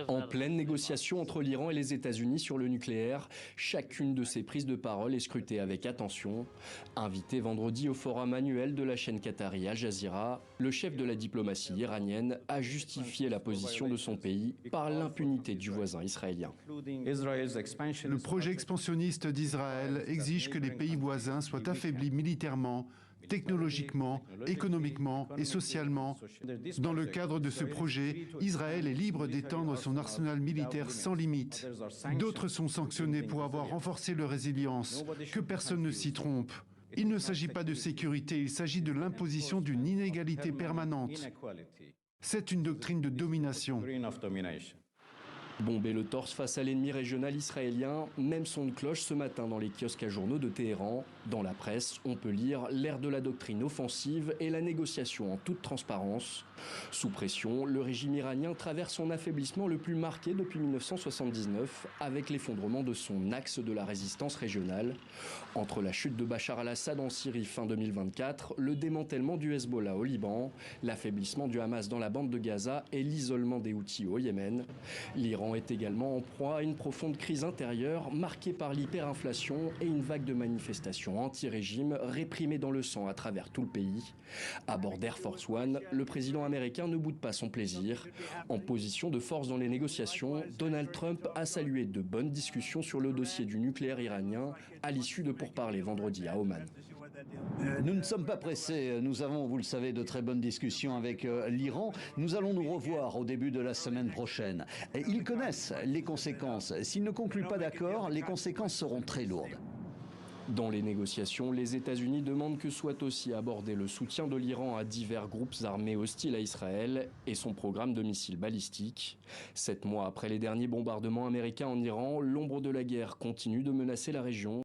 En pleine négociation entre l'Iran et les États-Unis sur le nucléaire, chacune de ces prises de parole est scrutée avec attention. Invité vendredi au forum annuel de la chaîne qatari Al Jazeera, le chef de la diplomatie iranienne a justifié la position de son pays par l'impunité du voisin israélien. Le projet expansionniste d'Israël exige que les pays voisins soient affaiblis militairement, technologiquement, économiquement et socialement. Dans le cadre de ce projet, Israël est libre d'étendre son arsenal militaire sans limite. D'autres sont sanctionnés pour avoir renforcé leur résilience. Que personne ne s'y trompe. Il ne s'agit pas de sécurité, il s'agit de l'imposition d'une inégalité permanente. C'est une doctrine de domination. Bomber le torse face à l'ennemi régional israélien, même son de cloche ce matin dans les kiosques à journaux de Téhéran. Dans la presse, on peut lire l'ère de la doctrine offensive et la négociation en toute transparence. Sous pression, le régime iranien traverse son affaiblissement le plus marqué depuis 1979 avec l'effondrement de son axe de la résistance régionale. Entre la chute de Bachar al-Assad en Syrie fin 2024, le démantèlement du Hezbollah au Liban, l'affaiblissement du Hamas dans la bande de Gaza et l'isolement des Houthis au Yémen, l'Iran est également en proie à une profonde crise intérieure marquée par l'hyperinflation et une vague de manifestations anti-régime réprimées dans le sang à travers tout le pays. À bord d'Air Force One, le président américain ne boude pas son plaisir. En position de force dans les négociations, Donald Trump a salué de bonnes discussions sur le dossier du nucléaire iranien à l'issue de pourparlers vendredi à Oman. Nous ne sommes pas pressés. Nous avons, vous le savez, de très bonnes discussions avec l'Iran. Nous allons nous revoir au début de la semaine prochaine. Et ils connaissent les conséquences. S'ils ne concluent pas d'accord, les conséquences seront très lourdes. Dans les négociations, les États-Unis demandent que soit aussi abordé le soutien de l'Iran à divers groupes armés hostiles à Israël et son programme de missiles balistiques. 7 mois après les derniers bombardements américains en Iran, l'ombre de la guerre continue de menacer la région.